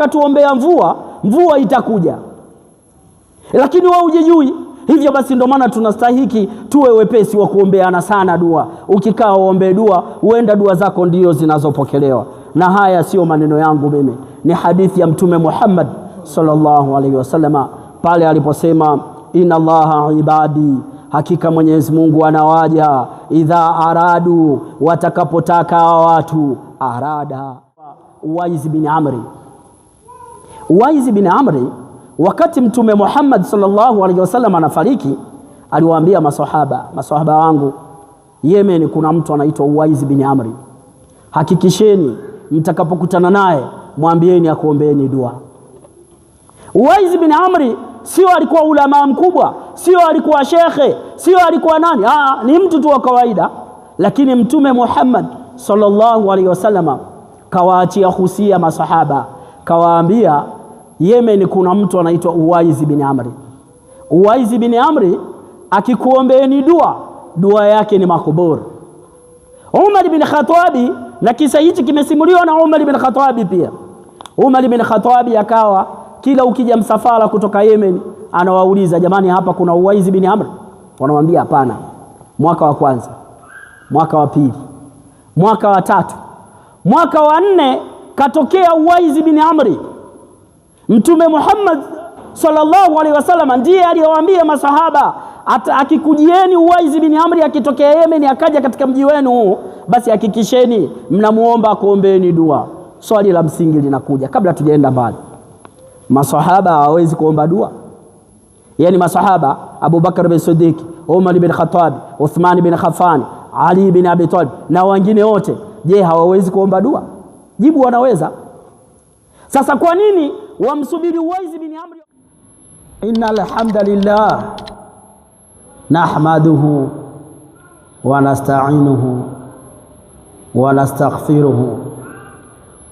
ukatuombea mvua, mvua itakuja, lakini wewe hujijui. Hivyo basi ndio maana tunastahiki tuwe wepesi wa kuombeana sana dua. Ukikaa uombe dua, huenda dua zako ndio zinazopokelewa. Na haya sio maneno yangu mimi, ni hadithi ya Mtume Muhammad sallallahu alaihi wasallam pale aliposema, inna Allaha ibadi, hakika Mwenyezi Mungu anawaja, idha aradu, watakapotaka watu, arada. Uwais bin Amri, wakati Mtume Muhammad sallallahu alaihi wasallam anafariki, aliwaambia maswahaba wangu, Yemen kuna mtu anaitwa Uwais bin Amri, hakikisheni mtakapokutana naye mwambieni akuombeeni dua. Uwais bin Amri sio alikuwa ulama mkubwa, sio alikuwa shekhe, sio alikuwa nani, ni mtu tu wa kawaida, lakini Mtume Muhammad sallallahu alaihi wasallam kawaachia husia masahaba, kawaambia Yemen kuna mtu anaitwa Uwais bin Amri. Uwais bin Amri akikuombeeni dua yake ni makubur. Umar bin Khattabi, na kisa hichi kimesimuliwa na Umar bin Khattabi pia. Umar bin Khattabi akawa kila ukija msafara kutoka Yemen anawauliza, jamani, hapa kuna Uwais bin Amri? Wanamwambia hapana. Mwaka wa kwanza, mwaka wa pili, mwaka wa tatu, mwaka wa nne katokea Uwais bin Amri. Mtume Muhammad sallallahu alaihi wasallam ndiye aliyewaambia masahaba, akikujieni Uwais bin Amri akitokea Yemen akaja katika mji wenu, basi hakikisheni mnamuomba akuombeeni dua. Swali la msingi linakuja kabla tujaenda mbali, masahaba hawawezi kuomba dua? Yani masahaba Abu Bakar bin Siddiq, Umar bin Khattab, Uthman bin Affan, Ali bin Abi Talib na wengine wote, je, hawawezi kuomba dua? Jibu, wanaweza. Sasa kwa nini wamsubiri Uwais bin Amri? Innal hamdalillah nahmaduhu wa nasta'inuhu wa nastaghfiruhu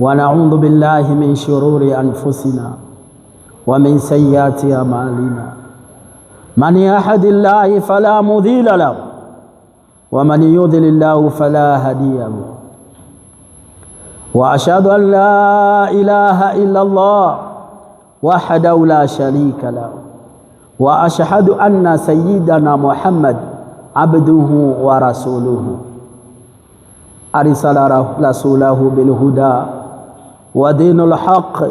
wa na'udhu billahi min shururi anfusina wa min sayyiati a'malina. Man yahdihillahu fala mudilla lahu wa man yudlil fala hadiya lahu. Wa ashhadu an la ilaha illa Allah wahdahu la sharika lahu wa ashhadu anna sayyidana Muhammad abduhu wa rasuluhu arsala rasulahu bil huda wa dinil haqq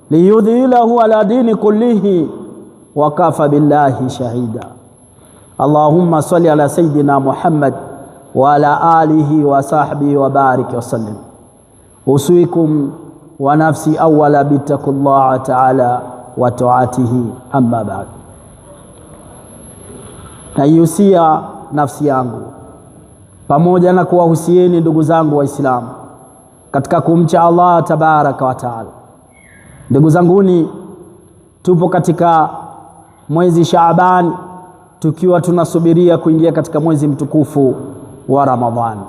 liyudhilahu ala dini kullihi wa kafa billahi shahida. Allahumma salli ala sayyidina Muhammad wa ala alihi wa sahbihi wa barik wa sallim. Usikum wa nafsi awala bittaqullaha ta'ala wa ta'atihi, amma ba'd. Naihusia nafsi yangu pamoja na kuwahusieni ndugu zangu Waislamu katika kumcha Allah tabaraka wa taala. Ndugu zanguni, tupo katika mwezi Shaaban, tukiwa tunasubiria kuingia katika mwezi mtukufu wa Ramadhani.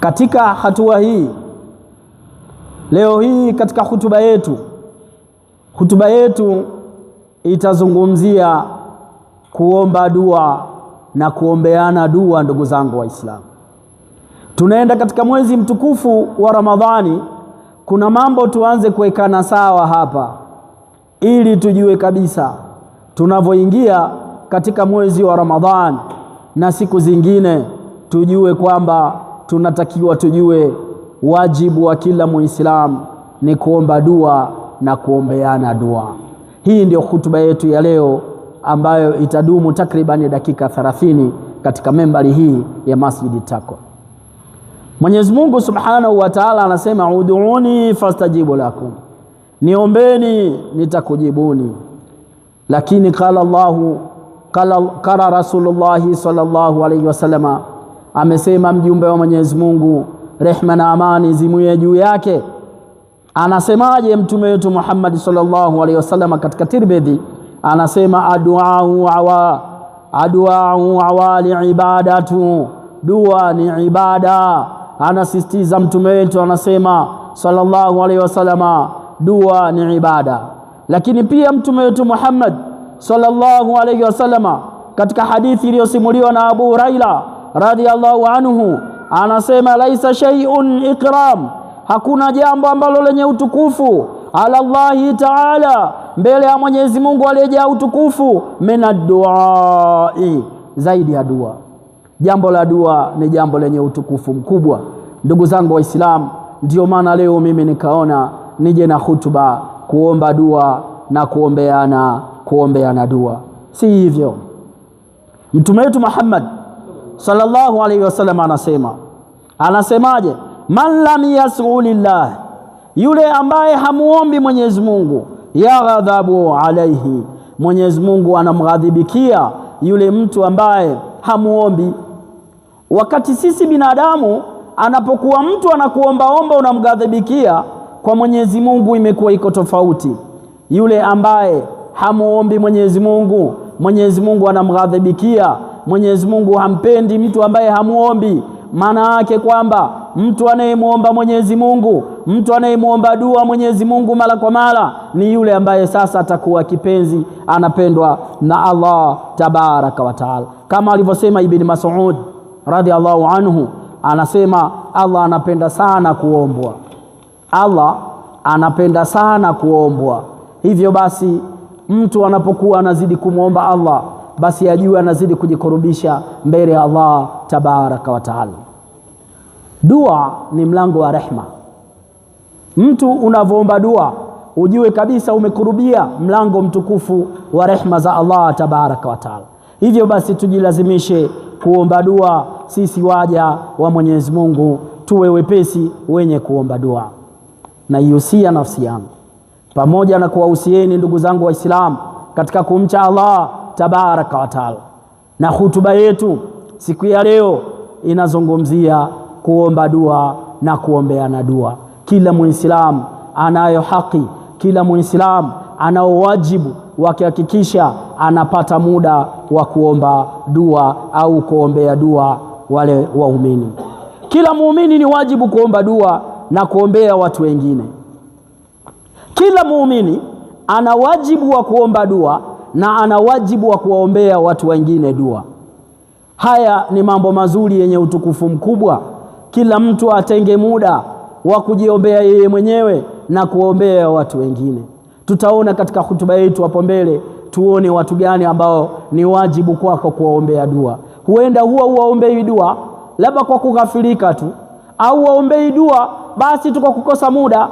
Katika hatua hii leo hii, katika hutuba yetu itazungumzia kuomba dua na kuombeana dua. Ndugu zangu Waislamu, tunaenda katika mwezi mtukufu wa Ramadhani. Kuna mambo tuanze kuwekana sawa hapa, ili tujue kabisa tunavyoingia katika mwezi wa Ramadhani na siku zingine, tujue kwamba tunatakiwa tujue wajibu wa kila Muislamu ni kuomba dua na kuombeana dua. Hii ndio hutuba yetu ya leo, ambayo itadumu takriban dakika 30 katika membari hii ya Masjidi Taqwa. Mwenyezi Mungu Subhanahu wa Ta'ala anasema, ud'uni fastajibu lakum, niombeni nitakujibuni. Lakini qala Rasulullah sallallahu alayhi wasallam, amesema mjumbe wa Mwenyezi Mungu, rehma na amani zimuye juu yake, anasemaje mtume wetu Muhammad sallallahu alayhi wasallam katika Tirmidhi? Anasema, aduau awali ibadatu, dua ni ibada. Anasisitiza mtume wetu, anasema sallallahu alayhi wasallam, dua ni ibada. Lakini pia mtume wetu Muhammad sallallahu alayhi wasallam katika hadithi iliyosimuliwa na Abu Huraira radhiyallahu anhu anasema, laisa shay'un ikram hakuna jambo ambalo lenye utukufu ala Allahi ta'ala, mbele ya Mwenyezi Mungu aliyejaa utukufu, minaduai, zaidi ya dua. Jambo la dua ni jambo lenye utukufu mkubwa, ndugu zangu Waislamu. Ndio maana leo mimi nikaona nije na hutuba kuomba dua na kuombeana dua. Si hivyo, Mtume wetu Muhammad sallallahu alaihi wasallam anasemaje? Man lam yas'ulillah, yule ambaye hamuombi Mwenyezi Mungu, yaghadhabu alaihi, Mwenyezi Mungu anamghadhibikia yule mtu ambaye hamuombi. Wakati sisi binadamu, anapokuwa mtu anakuombaomba unamghadhibikia, kwa Mwenyezi Mungu imekuwa iko tofauti. Yule ambaye hamuombi Mwenyezi Mungu, Mwenyezi Mungu anamghadhibikia. Mwenyezi Mungu hampendi mtu ambaye hamuombi. Maana yake kwamba mtu anayemuomba Mwenyezi Mungu, mtu anayemuomba dua Mwenyezi Mungu mara kwa mara, ni yule ambaye sasa atakuwa kipenzi, anapendwa na Allah tabaraka wa taala, kama alivyosema Ibn Mas'ud radhiallahu anhu, anasema Allah anapenda sana kuombwa. Allah anapenda sana kuombwa. Hivyo basi mtu anapokuwa anazidi kumwomba Allah, basi ajue anazidi kujikurubisha mbele ya Allah tabaraka wa taala. Dua ni mlango wa rehma. Mtu unavoomba dua, ujue kabisa umekurubia mlango mtukufu wa rehma za Allah tabaraka wa taala. Hivyo basi tujilazimishe kuomba dua. Sisi waja wa Mwenyezi Mungu tuwe wepesi wenye kuomba dua. Na ihusia nafsi yangu pamoja na kuwahusieni ndugu zangu Waislamu katika kumcha Allah tabaraka wa taala. Na hutuba yetu siku ya leo inazungumzia kuomba dua na kuombeana dua. Kila Muislamu anayo haki, kila Muislamu anao wajibu wa kuhakikisha anapata muda wa kuomba dua au kuombea dua wale waumini. Kila muumini ni wajibu kuomba dua na kuombea watu wengine. Kila muumini ana wajibu wa kuomba dua na ana wajibu wa kuwaombea watu wengine dua. Haya ni mambo mazuri yenye utukufu mkubwa. Kila mtu atenge muda wa kujiombea yeye mwenyewe na kuombea watu wengine. Tutaona katika hutuba yetu hapo mbele, tuone watu gani ambao ni wajibu kwako kuwaombea dua. Huenda huwa uwaombei dua labda kwa kughafilika tu, au waombei dua basi tu kwa kukosa muda,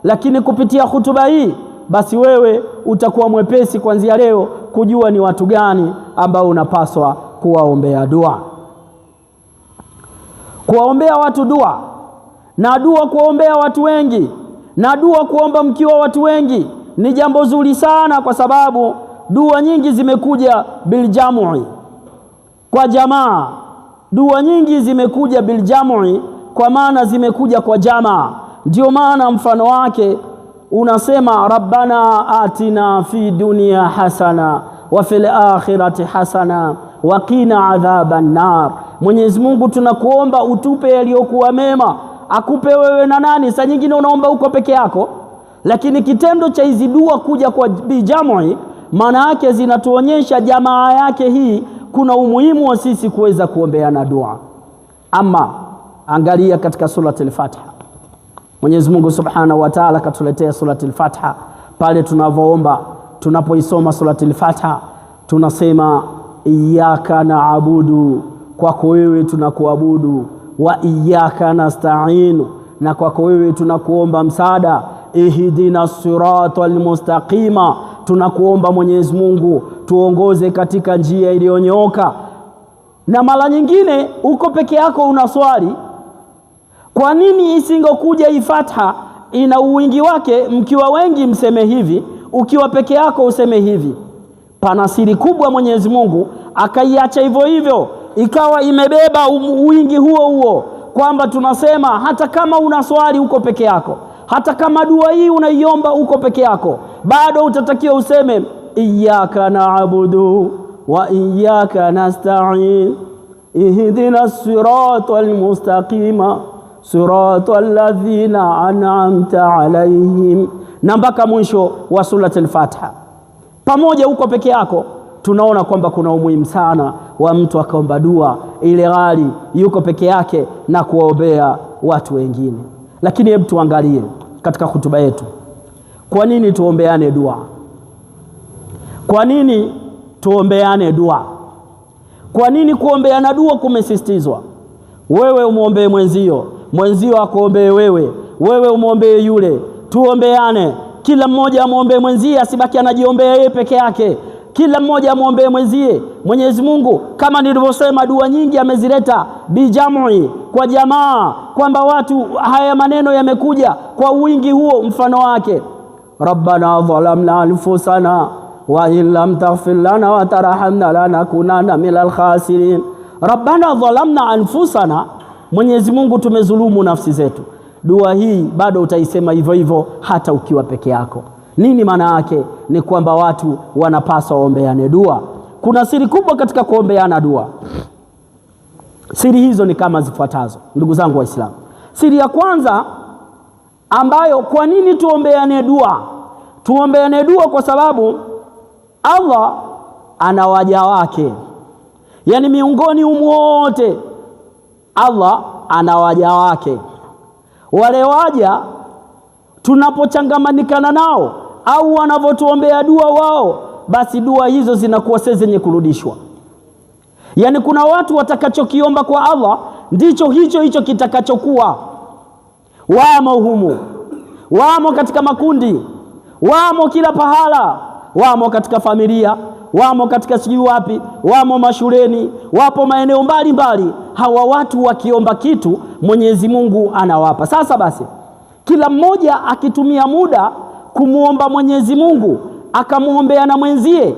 lakini kupitia hutuba hii basi wewe utakuwa mwepesi kuanzia leo kujua ni watu gani ambao unapaswa kuwaombea dua. Kuwaombea watu dua, na dua kuombea watu wengi, na dua kuomba mkiwa watu wengi ni jambo zuri sana, kwa sababu dua nyingi zimekuja biljamui, kwa jamaa. Dua nyingi zimekuja biljamui, kwa maana zimekuja kwa jamaa. Ndio maana mfano wake unasema rabbana atina fi dunya hasana wa fil akhirati hasana wa qina adhaban nar. Mwenyezi Mungu tunakuomba utupe yaliyokuwa mema. Akupe wewe na nani? Saa nyingine unaomba uko peke yako, lakini kitendo cha hizi dua kuja kwa bijamui, maana yake zinatuonyesha jamaa yake hii kuna umuhimu wa sisi kuweza kuombeana dua. Ama angalia katika suratul Fatiha, Mwenyezi Mungu Subhanahu wa Ta'ala katuletea suratul Fatiha. Pale tunavoomba, tunapoisoma suratul Fatiha, tunasema iyyaka na'budu, kwako wewe tunakuabudu, wa iyyaka nasta'in, na kwako wewe tunakuomba msaada, ihdina siratal mustaqima, tunakuomba Mwenyezi Mungu tuongoze katika njia iliyonyooka. Na mara nyingine uko peke yako unaswali, kwa nini isingokuja hii Fatiha? Ina uwingi wake, mkiwa wengi mseme hivi, ukiwa peke yako useme hivi. Pana siri kubwa Mwenyezi Mungu akaiacha hivyo hivyo, ikawa imebeba uwingi huo kwamba tunasema hata kama unaswali uko peke yako, hata kama dua hii unaiomba uko peke yako, bado utatakiwa useme iyyaka na'budu wa iyyaka nasta'in ihdinas siratal mustaqima siratal ladhina an'amta alaihim, na mpaka mwisho wa suratul Fatiha. Pamoja uko peke yako, tunaona kwamba kuna umuhimu sana wa mtu akaomba dua ile ghali yuko peke yake na kuombea watu wengine. Lakini hebu tuangalie katika hutuba yetu, kwa nini tuombeane dua? Kwa nini tuombeane dua? Kwa nini kuombeana dua kumesisitizwa? Wewe umuombee mwenzio, mwenzio akuombee wewe, wewe umuombee yule, tuombeane. Kila mmoja amuombee mwenzie, asibaki anajiombea yeye peke yake. Kila mmoja amuombee mwenzie. Mwenyezi Mungu kama nilivyosema, dua nyingi amezileta bijamui, kwa jamaa, kwamba watu, haya maneno yamekuja kwa wingi huo. Mfano wake, Rabbana dhalamna anfusana wa in lam taghfir lana wa tarhamna lanakunanna minal khasirin. Rabbana dhalamna anfusana, Mwenyezi Mungu tumezulumu nafsi zetu. Dua hii bado utaisema hivyo hivyo hata ukiwa peke yako. Nini maana yake? Ni kwamba watu wanapaswa waombeane dua. Kuna siri kubwa katika kuombeana dua. Siri hizo ni kama zifuatazo, ndugu zangu Waislamu. Siri ya kwanza ambayo, kwa nini tuombeane dua? Tuombeane dua kwa sababu Allah ana waja wake. Yaani miongoni wote Allah ana waja wake. Wale waja tunapochangamanikana nao au wanavyotuombea dua wao, basi dua hizo zinakuwa zenye kurudishwa. Yaani kuna watu watakachokiomba kwa Allah ndicho hicho kitakachokuwa. Wamo humu, wamo katika makundi, wamo kila pahala, wamo katika familia, wamo katika sijui wapi, wamo mashuleni, wapo maeneo mbalimbali. Hawa watu wakiomba kitu, Mwenyezi Mungu anawapa. Sasa basi, kila mmoja akitumia muda kumuomba Mwenyezi Mungu, akamuombea na mwenzie,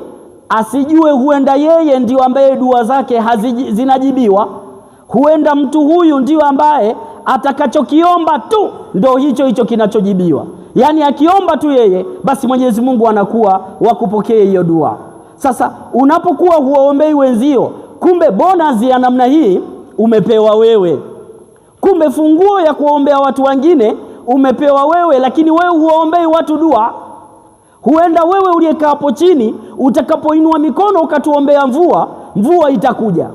asijue huenda yeye ndio ambaye dua zake zinajibiwa. Huenda mtu huyu ndio ambaye atakachokiomba tu ndio hicho kinachojibiwa. Yaani akiomba tu yeye, basi Mwenyezi Mungu anakuwa wakupokea hiyo dua. Sasa unapokuwa huombei wenzio, kumbe bonus ya namna hii umepewa wewe. Kumbe funguo ya kuombea watu wengine umepewa wewe, lakini wewe huombei watu dua. Huenda wewe uliyekaa hapo chini, utakapoinua mikono ukatuombea mvua itakuja,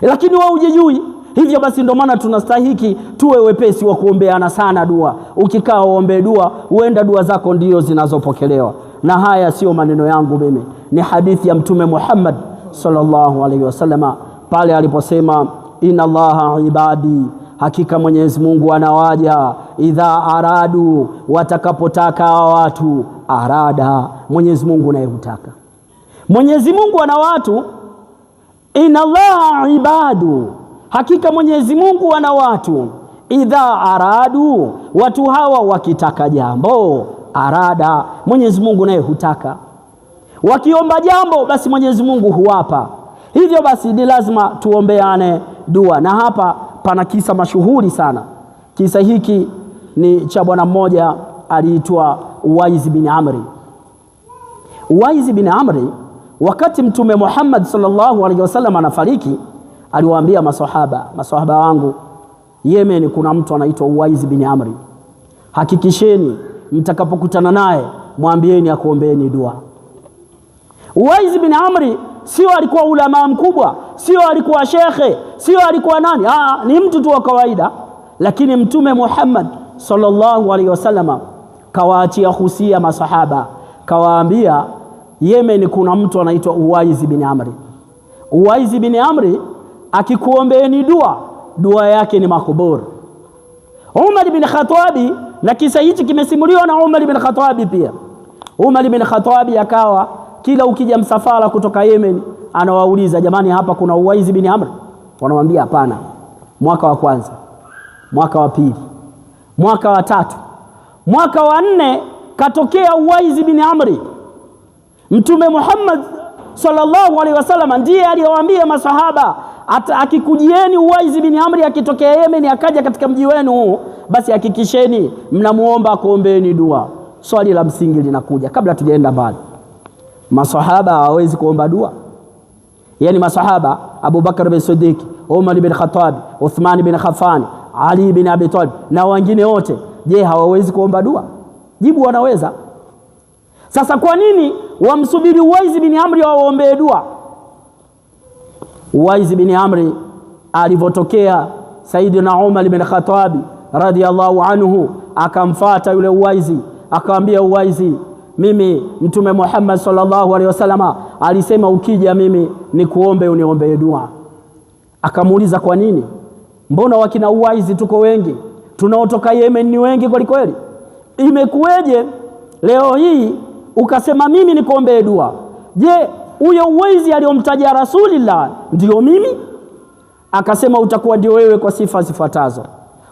lakini wewe hujijui. Hivyo basi ndio maana tunastahiki tuwe wepesi wa kuombeana sana dua. Ukikaa uombe dua, huenda dua zako ndio zinazopokelewa. Na haya sio maneno yangu mimi, ni hadithi ya Mtume Muhammad sallallahu alaihi wasallama, pale aliposema, inna Allaha ibadi, hakika Mwenyezi Mungu anawaja, idha aradu, watakapotaka watu, arada, Mwenyezi Mungu naye hutaka. Mwenyezi Mungu ana watu, inna Allaha ibadu, hakika Mwenyezi Mungu ana watu, idha aradu, watu hawa wakitaka jambo, arada, Mwenyezi Mungu naye hutaka. Wakiomba jambo, basi Mwenyezi Mungu huwapa. Hivyo basi ni lazima tuombeane dua. Na hapa pana kisa mashuhuri sana. Kisa hiki ni cha bwana mmoja aliitwa Uwais bin Amri. Uwais bin Amri, wakati Mtume Muhammad sallallahu alaihi wasallam anafariki, aliwaambia maswahaba wangu, Yemen kuna mtu anaitwa Uwais bin Amri. Hakikisheni mtakapokutana naye mwambieni akuombeeni dua. Uwais bin Amri sio alikuwa ulama mkubwa, sio alikuwa shekhe, sio alikuwa nani, ni mtu tu wa kawaida. Lakini Mtume Muhammad sallallahu alaihi wasallam kawaachia husia masahaba, kawaambia Yemen kuna mtu anaitwa Uwais bin Amri. Uwais bin Amri akikuombeeni dua yake ni makubur. Umar bin Khattabi, na kisa hichi kimesimuliwa na Umar bin Khattabi pia. Umar bin Khattabi akawa kila ukija msafara kutoka Yemen anawauliza, jamani, hapa kuna Uwais bin Amr? Wanamwambia hapana. Mwaka wa kwanza, mwaka wa pili, mwaka wa tatu, mwaka wa nne katokea Uwais bin Amri. Mtume Muhammad sallallahu alaihi wasallam ndiye aliyewaambia masahaba, akikujieni Uwais bin Amri akitokea Yemen akaja katika mji wenu, basi hakikisheni mnamuomba kuombeeni dua. Swali la msingi linakuja kabla tujaenda mbali. Masahaba hawawezi kuomba dua? Yaani masahaba Abu Bakar bin Siddiq, Umar bin Khattab, Uthman bin Affan, Ali bin Abi Talib na wengine wote, je, hawawezi kuomba dua? Jibu, wanaweza. Sasa kwa nini wamsubiri Uwais bin Amri waombee dua? Uwais bin Amri alivyotokea Saidina Umar bin Khattab radhiyallahu anhu akamfuata yule Uwaizi, akamwambia Uwaizi, mimi Mtume Muhammad sallallahu alaihi wasallam alisema ukija mimi nikuombe uniombee dua. Akamuuliza kwa nini? Mbona wakina Uwaizi tuko wengi, tunaotoka Yemen ni wengi kweli kweli, imekuweje leo hii ukasema mimi nikuombee dua? Je, huyo Uwaizi aliyomtaja Rasulillah ndio mimi? Akasema utakuwa ndio wewe kwa sifa zifuatazo.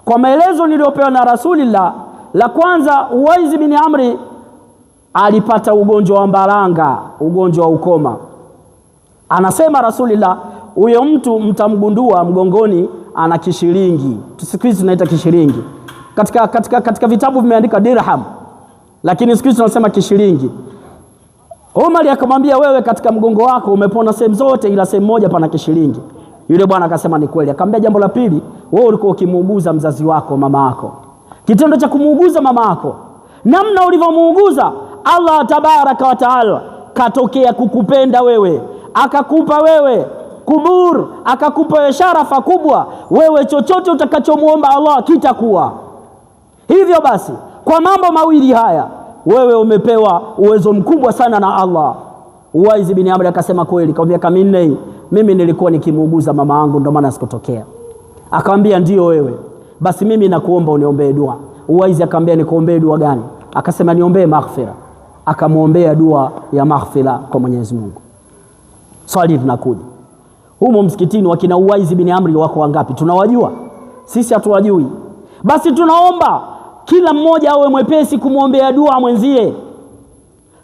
Kwa maelezo niliyopewa na Rasulillah, la kwanza, Uwaizi bin Amri alipata ugonjwa wa mbaranga, ugonjwa wa ukoma. Anasema Rasulillah, huyo mtu mtamgundua mgongoni ana kishilingi. Siku hizi tunaita kishilingi. Katika vitabu vimeandika dirham, lakini siku hizi tunasema kishilingi. Umar akamwambia, wewe katika mgongo wako umepona sehemu zote ila sehemu moja pana kishilingi. Yule bwana akasema ni kweli. Akamwambia, jambo la pili, wewe ulikuwa ukimuuguza mzazi wako, mama yako. Kitendo cha kumuuguza mama yako, namna ulivyomuuguza, Allah tabaraka wa taala katokea kukupenda wewe, akakupa wewe kubur, akakupa sharafa kubwa. Wewe chochote utakachomuomba Allah kitakuwa. Hivyo basi, kwa mambo mawili haya wewe umepewa uwezo mkubwa sana na Allah. Uwaizi bin Amr akasema kweli, kwa miaka 4 mimi nilikuwa nikimuuguza mama yangu, ndio maana sikutokea. Akamwambia ndio wewe, basi mimi nakuomba uniombee dua. Uwaizi akamwambia nikuombee dua gani? Akasema niombee maghfira. Akamuombea dua ya maghfira kwa Mwenyezi Mungu. Swali linakuja, humo msikitini wakina Uwaizi bin Amri wako wangapi? Tunawajua? Sisi hatuwajui. Basi tunaomba kila mmoja awe mwepesi kumwombea dua mwenzie.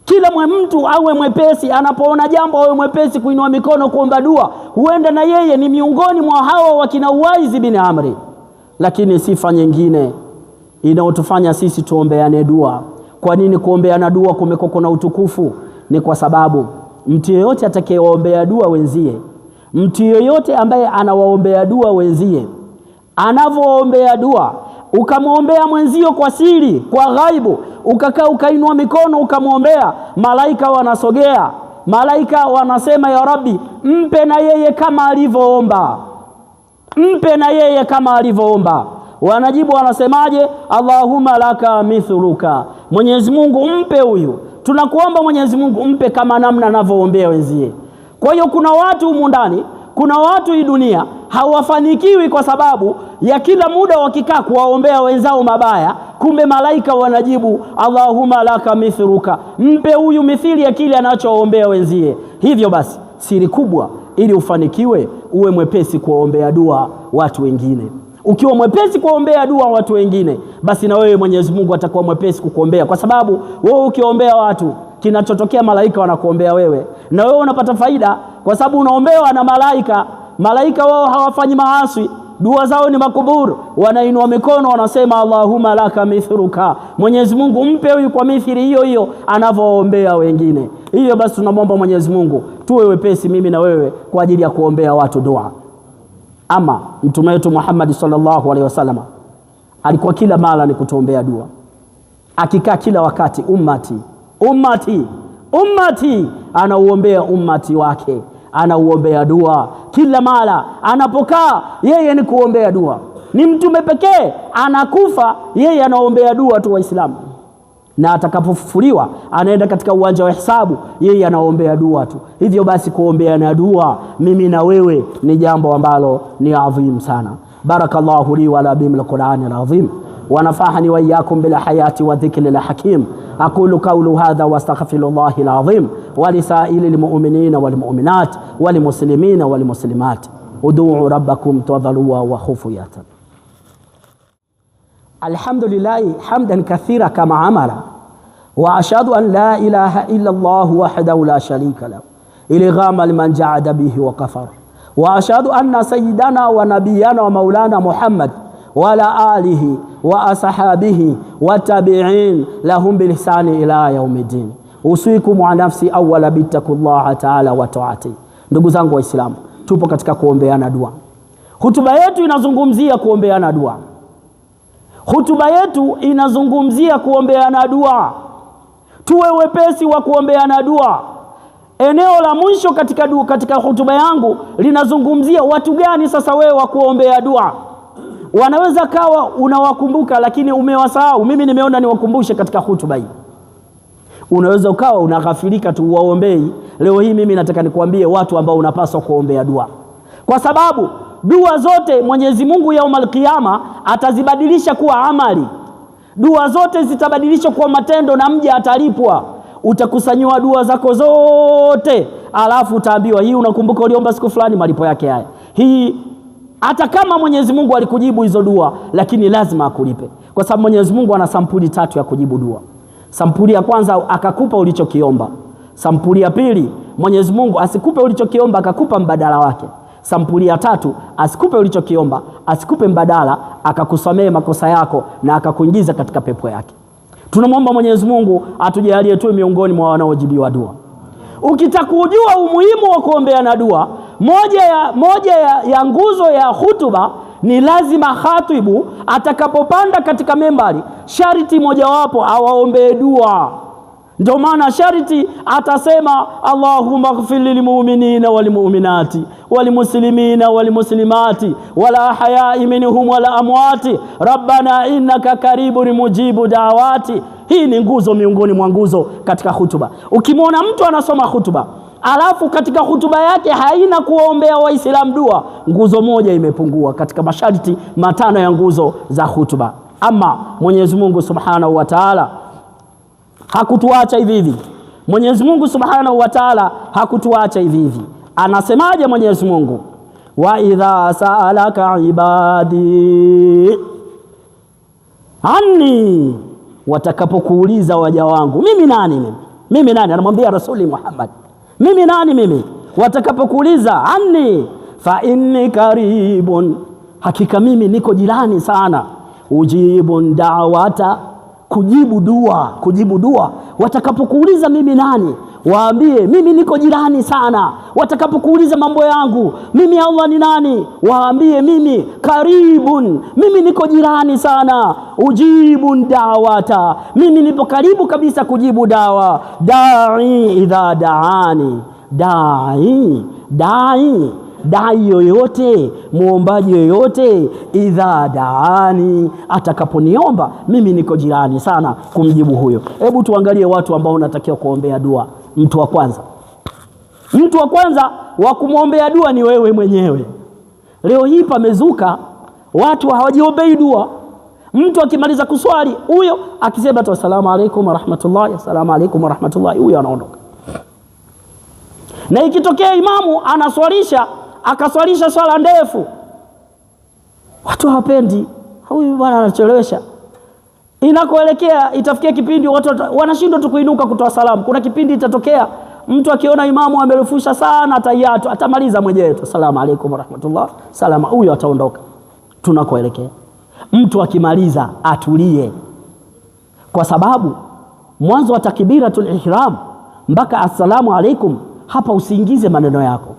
Kila mtu awe mwepesi, anapoona jambo awe mwepesi kuinua mikono kuomba dua. Huenda na yeye ni miongoni mwa hao wakina Uwaizi bin Amri. Lakini sifa nyingine inayotufanya sisi tuombeane dua. Kwa nini kuombeana dua kumekoko na utukufu? Ni kwa sababu mtu yeyote atakayewaombea dua wenzie, mtu yeyote ambaye anawaombea dua wenzie, anavoombea dua, ukamwombea mwenzio kwa siri, kwa ghaibu, ukakaa ukainua mikono ukamwombea, malaika wanasogea, malaika wanasema ya Rabbi, mpe na yeye kama alivyoomba, mpe na yeye kama alivyoomba. Wanajibu wanasemaje? Allahumma laka mithluka, Mwenyezi Mungu mpe huyu, tunakuomba Mwenyezi Mungu mpe kama namna anavyoombea wenzie. Kwa hiyo kuna watu humu ndani, kuna watu hii dunia hawafanikiwi kwa sababu ya kila muda wakikaa kuwaombea wenzao mabaya, kumbe malaika wanajibu Allahumma laka mithluka, mpe huyu mithili ya kile anachoombea wenzie. Hivyo basi siri kubwa ili ufanikiwe, uwe mwepesi kuwaombea dua watu wengine. Ukiwa mwepesi kuombea dua watu wengine, basi na wewe Mwenyezi Mungu atakuwa mwepesi kukuombea, kwa sababu wewe ukiombea watu, kinachotokea malaika wanakuombea wewe, na wewe unapata faida kwa sababu unaombewa na malaika. Malaika wao hawafanyi maasi, dua zao ni makuburu, wanainua mikono wanasema Allahumma laka mithluka, Mwenyezi Mungu mpe huyu kwa mithili hiyo hiyo anavoombea wengine. Hiyo basi tunamwomba Mwenyezi Mungu tuwe wepesi mimi na wewe kwa ajili ya kuombea watu dua. Ama mtume wetu Muhammad sallallahu alaihi wasallam alikuwa kila mara ni kutuombea dua, akikaa kila wakati ummati ummati ummati, anauombea ummati wake, anauombea dua kila mara anapokaa, yeye ni kuombea dua. Ni mtume pekee anakufa yeye anaombea dua tu Waislamu, na atakapofufuliwa anaenda katika uwanja wa hisabu, yeye anaombea dua tu. Hivyo basi kuombea na dua mimi na wewe ni jambo ambalo ni adhim sana. Barakallahu li wa la bimil Qur'anil azim wa nafahani wa iyyakum bil hayati wa dhikril hakim. aqulu qawlu hadha wa astaghfirullahal azim wa lisaa'ilil mu'minina wal mu'minat wal muslimina wal muslimat ud'u rabbakum tadhalluwa wa khufiyatan. Alhamdulillahi hamdan kathira kama amala wa ashhadu an la ilaha illa Allah wahdahu la sharika lahu ilighama liman ja'ada bihi wa kafara wa ashhadu anna sayyidana wa nabiyana wa maulana Muhammad wa ala alihi wa ashabihi wa tabi'in lahum bil ihsani ila yaumiddin. Usikum wa nafsi awwala bittaqullaha ta'ala wa ta'ati. Ndugu zangu Waislamu, tupo katika kuombeana dua. Hutuba yetu inazungumzia kuombeana dua. Hutuba yetu inazungumzia kuombeana dua. Tuwe wepesi wa kuombeana dua. Eneo la mwisho katika hutuba yangu linazungumzia watu gani sasa wewe wa kuombea dua. wanaweza kawa unawakumbuka lakini umewasahau. Mimi nimeona niwakumbushe katika hutuba hii. Unaweza ukawa unaghafilika tu waombei. Leo hii mimi nataka nikuambie watu ambao unapaswa kuombea dua, kwa sababu dua zote Mwenyezi Mungu yaumul qiyama atazibadilisha kuwa amali. Dua zote zitabadilishwa kuwa matendo na mja atalipwa. Utakusanywa dua zako zote, alafu utaambiwa hii unakumbuka uliomba siku fulani, malipo yake haya. Hii hata kama Mwenyezi Mungu alikujibu hizo dua, lakini lazima akulipe, kwa sababu Mwenyezi Mungu ana sampuli 3 ya kujibu dua. Sampuli ya kwanza akakupa ulichokiomba. Sampuli ya pili Mwenyezi Mungu asikupe ulichokiomba akakupa mbadala wake. Sampuli ya 3 asikupe ulichokiomba, asikupe mbadala, akakusamea makosa yako na akakuingiza katika pepo yake. Tunamwomba Mwenyezi Mungu atujalie tu miongoni mwa wanaojibiwa dua. Ukitaka kujua umuhimu wa kuombea na dua, moja ya nguzo ya hutuba ni lazima khatibu atakapopanda katika membari, sharti mojawapo awaombee dua. Ndio maana sharti atasema Allahumma ighfir lil mu'minina wal mu'minati wal muslimina wal muslimati wala ahya'i minhum wala amwati rabbana innaka karibun mujibu da'awati. Hii ni nguzo miongoni mwa nguzo katika hutuba. Ukimwona mtu anasoma hutuba alafu katika hutuba yake haina kuombea Waislamu dua, nguzo moja imepungua katika masharti 5 ya nguzo za hutuba. Ama Mwenyezi Mungu Subhanahu wa Ta'ala hakutuacha hivi hivi. Mwenyezi Mungu Subhanahu wa Ta'ala hakutuacha hivi hivi. Anasemaje Mwenyezi Mungu? Wa idha sa'alaka ibadi anni, watakapokuuliza waja wangu mimi nani, mimi nani, anamwambia Rasuli Muhammad, mimi nani mimi, watakapokuuliza anni fa inni karibun, hakika mimi niko jirani sana, ujibun da'wata, kujibu dua. Watakapokuuliza mimi nani, waambie mimi niko jirani sana. Watakapokuuliza mambo yangu mimi Allah ni nani, waambie mimi karibun, mimi niko jirani sana. Ujibun da'wata, mimi nipo karibu kabisa kujibu dawa. Da'i idha da'ani, dai yoyote, muombaji yoyote, idha daani, atakaponiomba mimi niko jirani sana kumjibu huyo. Hebu tuangalie watu ambao unatakiwa kuombea dua. Mtu wa kwanza wa kumwombea dua ni wewe mwenyewe. Leo hii pamezuka watu hawajiombei dua. Mtu akimaliza kuswali, huyo akisema tu asalamu alaykum wa rahmatullahi, asalamu alaykum wa rahmatullahi, huyo anaondoka. Na ikitokea imamu anaswalisha akaswalisha swala ndefu, watu hawapendi, huyu bwana anachelewesha. Inakoelekea itafikia kipindi watu wanashindwa tu kuinuka kutoa salamu. Kuna kipindi itatokea mtu akiona imamu amerefusha sana tahiyatu, atamaliza mwenyewe tu asalamu alaykum wa rahmatullah, salama, huyo ataondoka. Tunakoelekea mtu akimaliza atulie, kwa sababu mwanzo wa takbiratul ihram mpaka assalamu alaykum, hapa usiingize maneno yako.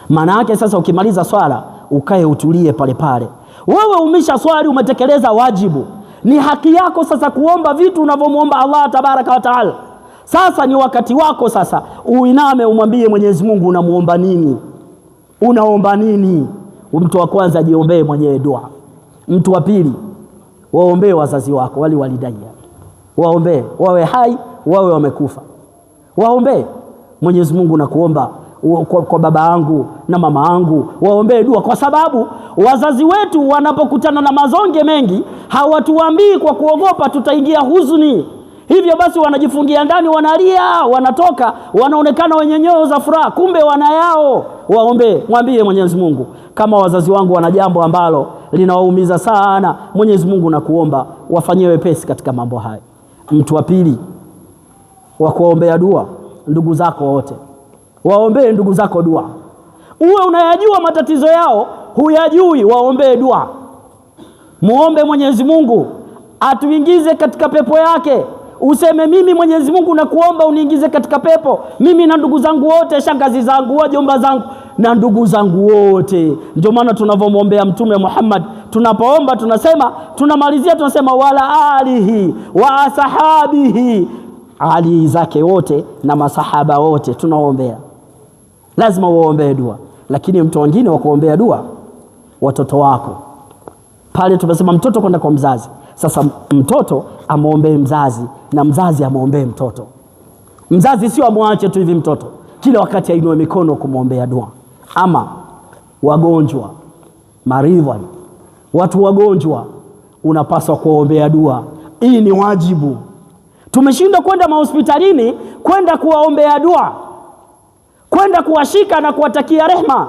Maana yake sasa ukimaliza swala ukae utulie pale pale. Wewe umesha swali, umetekeleza wajibu, ni haki yako sasa kuomba vitu unavyomuomba Allah tabaraka wa taala. Sasa ni wakati wako sasa uiname umwambie Mwenyezi Mungu unamuomba nini, unaomba nini. Mtu wa kwanza jiombee mwenyewe dua. Mtu wa pili, waombee wazazi wako, wali walidai, waombee, wawe hai wawe wamekufa, waombee. Mwenyezi Mungu nakuomba kwa baba yangu na mama yangu, waombee dua, kwa sababu wazazi wetu wanapokutana na mazonge mengi hawatuambii kwa kuogopa tutaingia huzuni. Hivyo basi wanajifungia ndani, wanalia, wanatoka, wanaonekana wenye nyoyo za furaha, kumbe wanayao. Waombee, mwambie Mwenyezi Mungu, kama wazazi wangu wana jambo ambalo linawaumiza sana, Mwenyezi Mungu nakuomba wafanyie wepesi katika mambo haya. Mtu wa pili wa kuombea dua, ndugu zako wote, waombee ndugu zako dua. Uwe unayajua matatizo yao, huyajui, waombee dua. Muombe Mwenyezi Mungu atuingize katika pepo yake. Useme mimi Mwenyezi Mungu nakuomba uniingize katika pepo, mimi na ndugu zangu wote, shangazi zangu, wajomba zangu na ndugu zangu wote. Ndio maana tunavomwombea Mtume Muhammad, tunapoomba tunasema, tunamalizia tunasema wala alihi wa ashabihi, ali zake wote na masahaba wote tunaombea. Lazima uombee dua. Lakini mtu mwingine wa kuombea dua, watoto wako, Pale tumesema mtoto kwenda kwa mzazi. Sasa mtoto amuombee mzazi na mzazi amuombee mtoto. Mzazi sio amwache tu hivi mtoto, kila wakati ainue mikono kumuombea dua. Ama wagonjwa, maridhi, watu wagonjwa unapaswa kuombea dua. Hii ni wajibu. Tumeshindwa kwenda mahospitalini kwenda kuwaombea dua, kwenda kuwashika na kuwatakia rehma.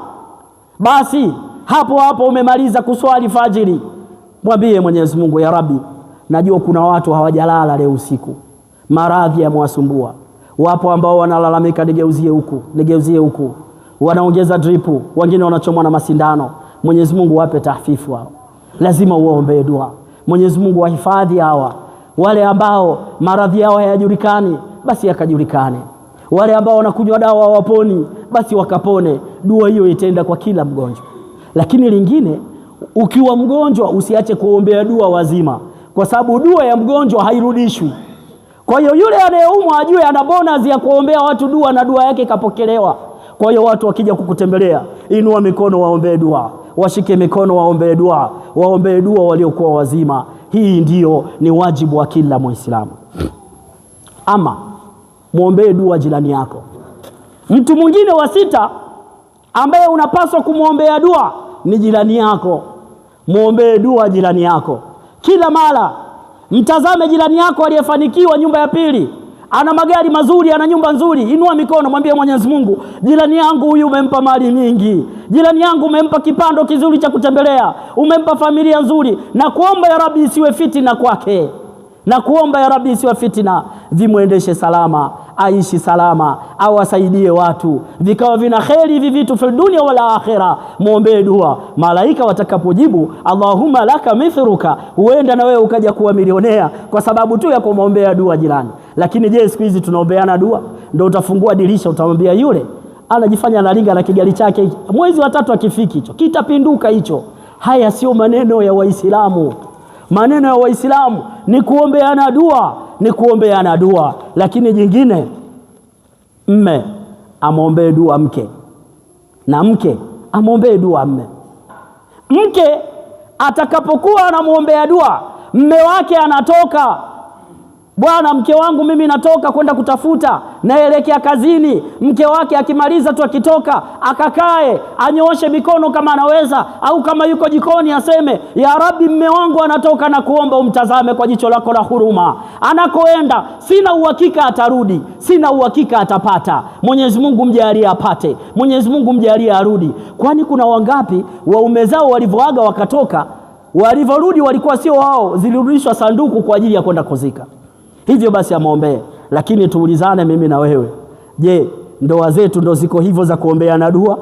Basi hapo hapo umemaliza kuswali fajiri, mwambie Mwenyezi Mungu, ya Rabbi, najua kuna watu hawajalala leo usiku, maradhi yamewasumbua. Wapo ambao wanalalamika nigeuzie huku, wanaongeza dripu, wengine wanachomwa na masindano. Mwenyezi Mungu wape tahfifu hao. Lazima uombe dua. Mwenyezi Mungu wahifadhi hawa. Wale ambao maradhi yao hayajulikani, basi yakajulikane. Wale ambao wanakunywa dawa waponi, basi wakapone. Dua hiyo itaenda kwa kila mgonjwa. Lakini lingine, ukiwa mgonjwa usiache kuombea dua wazima, kwa sababu dua ya mgonjwa hairudishwi. Kwa hiyo yule anayeumwa ajue ana bonus ya kuombea watu dua na dua yake ikapokelewa. Kwa hiyo watu wakija kukutembelea, inua mikono waombee dua, washike mikono waombee dua, waombee dua waliokuwa wazima. Hii ndiyo ni wajibu wa kila Muislamu. Ama muombee dua jirani yako. Mtu mwingine wa sita ambaye unapaswa kumuombea dua ni jirani yako. Muombee dua jirani yako kila mara. Mtazame jirani yako aliyefanikiwa nyumba ya pili, ana magari mazuri, ana nyumba nzuri, inua mikono mwambie Mwenyezi Mungu, jirani yangu huyu umempa mali mingi, jirani yangu umempa kipando kizuri cha kutembelea, umempa familia nzuri, na kuomba ya Rabbi isiwe fitina kwake, na kuomba ya Rabbi isiwe fitina, vimuendeshe salama, aishi salama, au asaidie watu, vikawa vina kheri hivi vitu fi dunia wala akhira. Muombe dua, malaika watakapojibu Allahumma laka mithruka, huenda na wewe ukaja kuwa milionea kwa sababu tu ya kumwombea dua jirani. Lakini je, siku hizi tunaombeana dua? Ndio utafungua dirisha utamwambia yule anajifanya analinga na kigali chake, mwezi wa 3 akifiki hicho kitapinduka hicho. Haya sio maneno ya Waislamu. Maneno ya Waislamu ni kuombeana dua, ni kuombeana dua. Lakini jingine, mme amwombee dua mke, na mke amwombee dua mme. Mke atakapokuwa anamwombea dua mme wake, anatoka, bwana, mke wangu mimi natoka kwenda kutafuta, naelekea kazini. Mke wake akimaliza tu, akitoka akakae, anyooshe mikono kama anaweza, au kama yuko jikoni aseme, ya Rabbi, mme wangu anatoka na kuomba umtazame kwa jicho lako la huruma. Anakoenda sina uhakika atarudi, sina uhakika atapata. Mwenyezi Mungu mjalie apate, Mwenyezi Mungu mjalie arudi. Kwani kuna wangapi waume zao walivyoaga wakatoka, walivyorudi walikuwa sio wao, zilirudishwa sanduku kwa ajili ya kwenda kuzika. Hivyo basi amwombee. Lakini tuulizane mimi na wewe, je, ndoa zetu ndo ziko hivyo za kuombeana dua?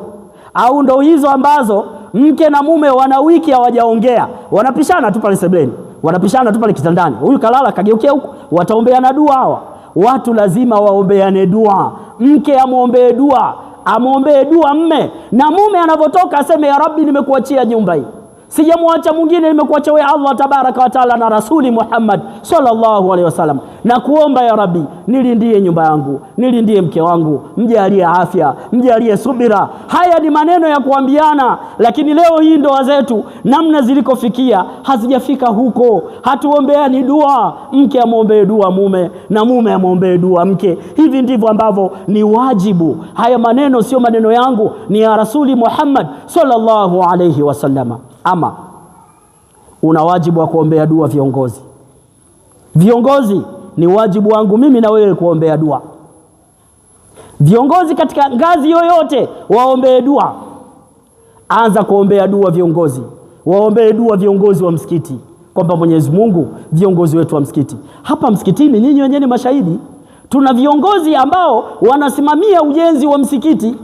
Au ndo hizo ambazo mke na mume wana wiki hawajaongea, wanapishana tu pale sebuleni, wanapishana tu pale kitandani, huyu kalala kageukia huko, wataombeana dua hawa? Watu lazima waombeane dua. Mke amwombee dua, amwombee dua mme, na mume anavotoka aseme, ya Rabbi, nimekuachia nyumba hii, sijamwacha mwingine, nimekuacha wewe Allah tabaraka wa taala na Rasuli Muhammad sallallahu alaihi wasallam, na kuomba ya Rabbi, nilindie nyumba yangu, nilindie mke wangu, mjalie afya, mjalie subira. Haya ni maneno ya kuambiana. Lakini leo hii ndoa zetu namna zilikofikia hazijafika huko. Hatuombeani dua. Mke amwombee dua mume na mume amwombee dua mke. Hivi ndivyo ambavyo ni wajibu. Haya maneno sio maneno yangu, ni ya Rasuli Muhammad sallallahu alaihi wasallam. Ama una wajibu wa kuombea dua viongozi. Viongozi ni wajibu wangu mimi na wewe kuombea dua. Viongozi katika ngazi yoyote waombee dua. Anza kuombea dua viongozi. Waombee dua viongozi wa msikiti, kwamba Mwenyezi Mungu, viongozi wetu wa msikiti. Hapa msikitini nyinyi wenyewe ni mashahidi. Tuna viongozi ambao wanasimamia ujenzi wa msikiti.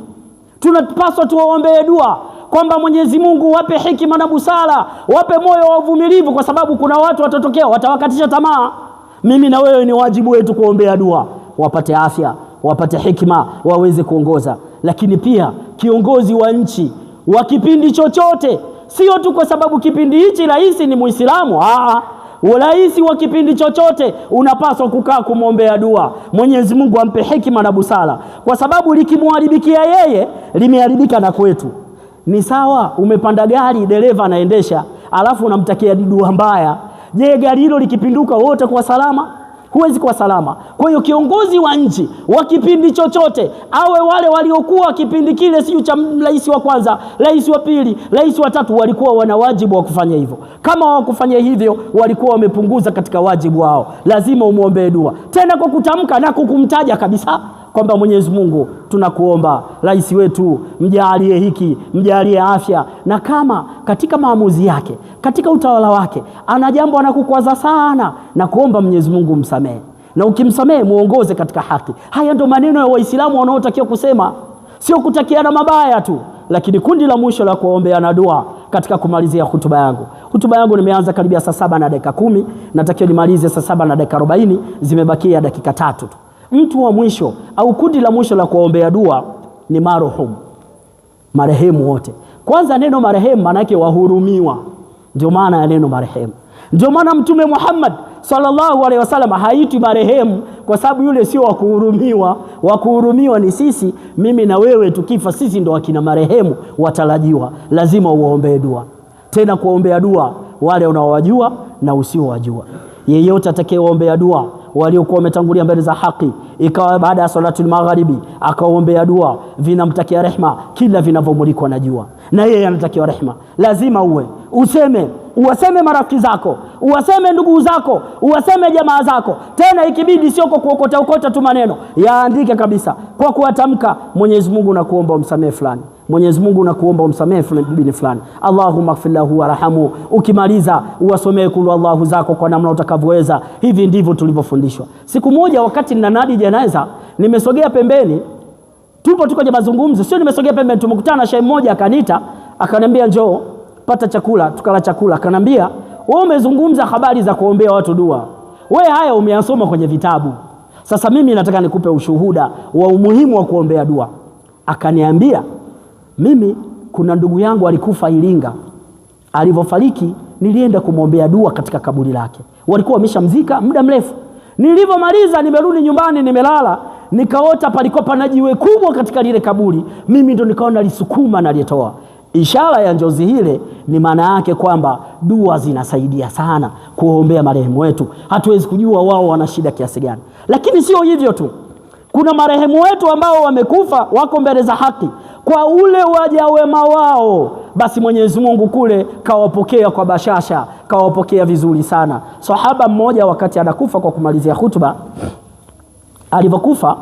Tunapaswa tuwaombee dua kwamba Mwenyezi Mungu wape hekima na busara, wape moyo wa uvumilivu, kwa sababu kuna watu watatokea watawakatisha tamaa. Mimi na wewe ni wajibu wetu kuombea dua, wapate afya, wapate hekima, waweze kuongoza. Lakini pia kiongozi wa nchi wa kipindi chochote, sio tu kwa sababu kipindi hichi rais ni Muislamu. Rais wa kipindi chochote unapaswa kukaa kumwombea dua, Mwenyezi Mungu ampe hekima na busara, kwa sababu likimharibikia yeye limeharibika na kwetu. Ni sawa umepanda gari, dereva anaendesha, alafu unamtakia dua mbaya, je, gari hilo likipinduka wote kwa salama? Huwezi kuwa salama. Kwa hiyo kiongozi wa nchi wa kipindi chochote, awe wale waliokuwa kipindi kile siyo cha rais wa kwanza, rais wa pili, rais wa tatu, walikuwa wana wajibu wa kufanya hivyo. Kama hawakufanya hivyo, walikuwa wamepunguza katika wajibu wao. Lazima umuombe dua, tena kwa kutamka na kukumtaja kabisa kwamba Mwenyezi Mungu, tunakuomba rais wetu mjalie hiki, mjalie afya, na kama katika maamuzi yake, katika utawala wake ana jambo anakukwaza sana, na kuomba Mwenyezi Mungu msamehe, na ukimsamehe muongoze katika haki. Haya ndo maneno ya Waislamu wanaotakiwa kusema, sio kutakiana mabaya tu. Lakini kundi la mwisho la kuombeana dua katika kumalizia hutuba yangu. Hutuba yangu nimeanza karibia saa 7 na dakika 10, natakiwa nimalize saa 7 na dakika 40, zimebakia dakika 3 tu. Mtu wa mwisho au kundi la mwisho la kuombea dua ni marhum, marehemu wote. Kwanza neno marehemu maana yake wahurumiwa, ndio maana ya neno marehemu. Ndio maana Mtume Muhammad sallallahu alaihi wasallam haitwi marehemu, kwa sababu yule sio wa kuhurumiwa. Wa kuhurumiwa ni sisi, mimi na wewe, tukifa sisi ndo wakina marehemu watarajiwa. Lazima uombee dua, tena kuombea dua wale unaowajua na usiowajua. Yeyote atakayeombea dua waliokuwa wametangulia mbele za haki, ikawa baada ya salatul magharibi akaombea dua, vinamtakia rehma kila vinavyomulikwa na jua, na yeye anatakiwa rehma. Lazima uwaseme marafiki zako, uwaseme ndugu zako, uwaseme jamaa zako, tena ikibidi sio kwa kuokota tu maneno, yaandike kabisa kwa kuatamka, Mwenyezi Mungu nakuomba umsamehe fulani, Mwenyezi Mungu nakuomba umsamehe bin fulani, Allahumma ighfir lahu warhamhu. Ukimaliza uwasomee kulu Allahu zako kwa namna utakavyoweza. Hivi ndivyo tulivyofundishwa. Siku moja wakati ninanadi janaza, nimesogea pembeni, tuko kwenye mazungumzo, sio nimesogea pembeni, tumekutana na shehe mmoja akaniita, akaniambia njoo pata chakula, tukala chakula. Akaniambia, wewe umezungumza habari za kuombea watu dua, wewe haya umeyasoma kwenye vitabu, sasa mimi nataka nikupe ushuhuda wa umuhimu wa kuombea dua. Akaniambia, mimi kuna ndugu yangu alikufa Iringa, alivyofariki nilienda kumwombea dua katika kaburi lake, walikuwa wameshamzika muda mrefu. Nilivyomaliza nimerudi nyumbani, nimelala, nikaota palikuwa pana jiwe kubwa katika lile kaburi, mimi ndo nikaona lisukuma na litoa. Ishara ya njozi hile ni maana yake kwamba dua zinasaidia sana kuombea marehemu wetu. Hatuwezi kujua wao wana shida kiasi gani. Lakini sio hivyo tu, kuna marehemu wetu ambao wamekufa wako mbele za haki, kwa ule waja wema wao, basi Mwenyezi Mungu kule kawapokea kwa bashasha, kawapokea vizuri sana. Sahaba mmoja wakati anakufa, kwa kumalizia hutuba, alivyokufa,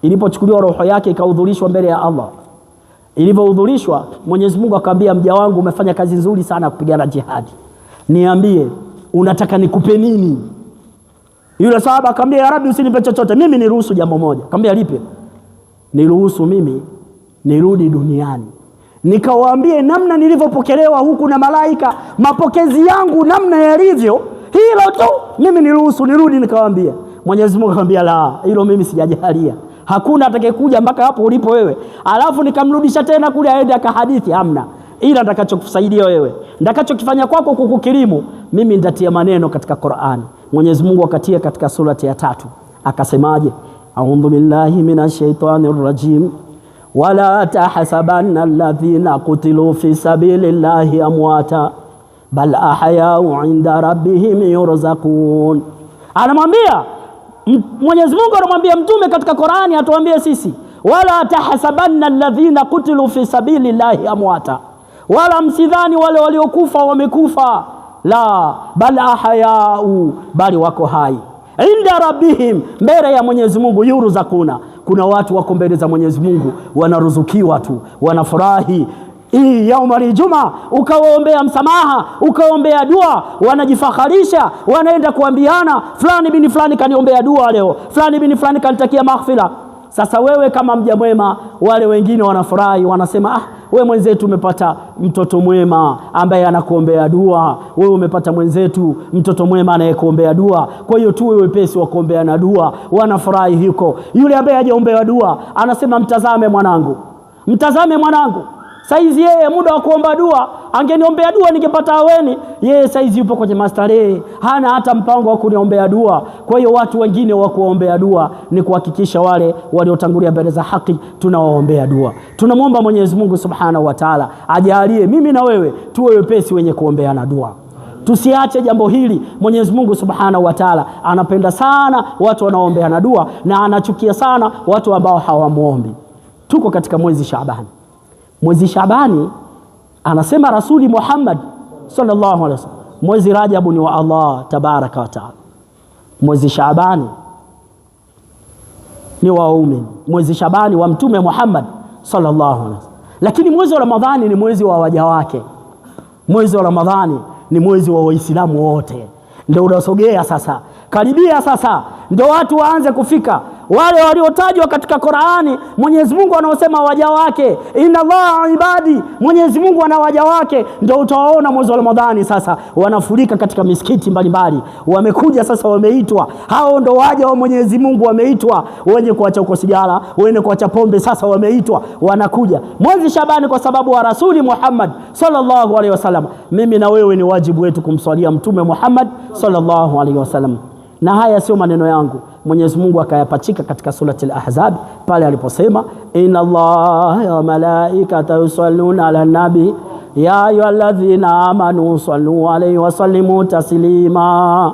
ilipochukuliwa roho yake ikahudhurishwa mbele ya Allah. Ilivyohudhurishwa, Mwenyezi Mungu akamwambia, mja wangu umefanya kazi nzuri sana kupigana jihadi, niambie unataka nikupe nini? Yule sahaba akamwambia, ya Rabbi usinipe chochote, mimi niruhusu jambo moja. Akamwambia, lipe? Niruhusu mimi nirudi duniani nikawaambie namna nilivyopokelewa huku na malaika, mapokezi yangu namna yalivyo, hilo tu mimi niruhusu nirudi nikawaambia. Mwenyezi Mungu akamwambia, la, hilo mimi sijajalia, hakuna atakayekuja mpaka hapo ulipo wewe alafu nikamrudisha tena kule aende akahadithi, hamna. Ila nitakachokusaidia wewe, nitakachokifanya kwako kukukirimu mimi, nitatia maneno katika Qur'ani. Mwenyezi Mungu akatia katika surati ya 3, akasemaje? A'udhu billahi minash shaitanir rajim, wala tahsabanna alladhina qutilu fi sabilillahi amwata bal ahya'u 'inda rabbihim yurzaqun. Anamwambia Mwenyezi Mungu, anamwambia mtume katika Qur'ani, atuambie sisi, wala tahsabanna alladhina qutilu fi sabilillahi amwata, wala msidhani wale waliokufa wamekufa, la bal ahya'u, bali wako hai, inda rabbihim, mbele ya Mwenyezi Mungu, yurzaquna, kuna watu wako mbele za Mwenyezi Mungu wanaruzukiwa tu, wanafurahi. Hii yaumul juma ukawaombea msamaha, ukaombea dua, wanajifakharisha, wanaenda kuambiana, fulani bin fulani kaniombea dua leo, fulani bin fulani kanitakia maghfira. Sasa wewe kama mja mwema, wale wengine wanafurahi, wanasema, wewe mwenzetu umepata mtoto mwema ambaye anakuombea dua, wewe umepata mwenzetu mtoto mwema anayekuombea dua, kwa hiyo tuwe wepesi wa kuombea na dua. Wanafurahi huko. Yule ambaye hajaombewa dua anasema, mtazame mwanangu, mtazame mwanangu, Saizi yeye muda wa kuomba dua, angeniombea dua ningepata aweni. Yeye saizi yupo kwenye mastarehe, hana hata mpango wa kuniombea dua. Kwa hiyo watu wengine wa kuombea dua ni kuhakikisha wale waliotangulia mbele za haki tunawaombea dua. Tunamwomba Mwenyezi Mungu Subhanahu wa Ta'ala ajalie mimi na wewe tuwe wepesi wenye kuombeana dua. Tusiache jambo hili. Mwenyezi Mungu Subhanahu wa Ta'ala anapenda sana watu wanaoombeana dua na anachukia sana watu ambao hawamuombi. Tuko katika mwezi Shaabani. Mwezi Shaabani anasema Rasuli Muhammad sallallahu alaihi wasallam, mwezi Rajabu ni wa Allah tabaraka wa taala. Mwezi Shaabani ni wa waumini, mwezi Shaabani wa Mtume Muhammad sallallahu alaihi wasallam. Lakini mwezi wa Ramadhani ni mwezi wa waja wake. Mwezi wa Ramadhani ni mwezi wa Waislamu wote. Ndio unasogea sasa, karibia sasa, ndio watu waanze kufika. Wale waliotajwa katika Qur'ani, Mwenyezi Mungu anaosema waja wake, inna Allah ibadi, Mwenyezi Mungu ana waja wake, ndio utawaona mwezi wa Ramadhani sasa wanafurika katika misikiti mbalimbali. Wamekuja sasa, wameitwa. Hao ndio waja wa Mwenyezi Mungu, wameitwa. Wenye kuacha uko sigara, wenye kuacha pombe, sasa wameitwa, wanakuja. Mwezi Shaabani kwa sababu wa Rasuli Muhammad sallallahu alaihi wasallam. Mimi na wewe ni wajibu wetu kumswalia Mtume Muhammad sallallahu alaihi wasallam. Na haya sio maneno yangu, Mwenyezi Mungu akayapachika katika surati Al-Ahzab pale aliposema inna Allaha wa malaikatahu yusalluna ala nabi ya ayyuhalladhina amanu sallu alayhi wa sallimu taslima.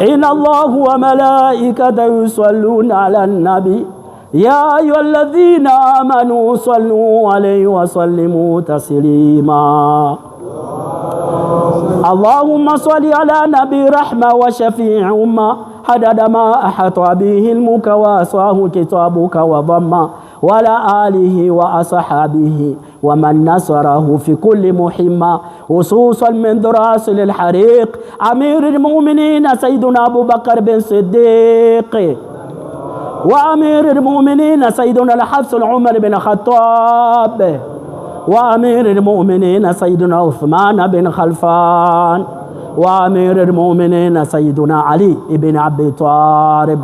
Inna Allaha wa malaikatahu yusalluna ala nabi ya ayyuhalladhina amanu sallu alayhi wa sallimu taslima. Allahumma salli ala nabi rahma wa shafi'i umma hadada ma ahata bihi ilmuka wa asahu kitabuka wa dhamma wala alihi wa ashabihi wa man nasarahu fi kulli muhimma hususan min durasil al-hariq amir al-mu'minin sayyiduna Abu Bakr bin Siddiq wa amir al-mu'minin sayyiduna al-Hafs Umar bin Khattab وأمير المؤمنين سيدنا عثمان بن خلفان وأمير المؤمنين سيدنا علي بن أبي طالب.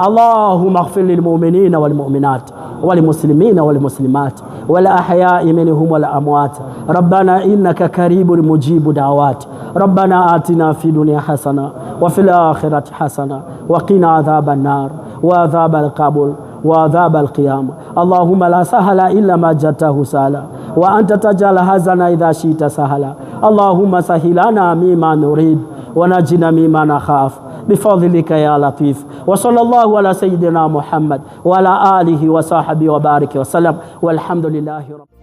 اللهم اغفر للمؤمنين والمؤمنات والمسلمين والمسلمات والأحياء منهم والأموات. ربنا إنك قريب مجيب دعوات. ربنا آتنا في الدنيا حسنة وفي الآخرة حسنة وقنا عذاب النار وعذاب القبر وعذاب القيامة. اللهم لا سهل إلا ما جعلته سهلا وأنت تجعل الحزن إذا شئت سهلا. اللهم سهل لنا مما نريد ونجنا مما نخاف بفضلك يا لطيف. وصلى الله على سيدنا محمد وعلى آله وصحبه وبارك وسلم والحمد لله رب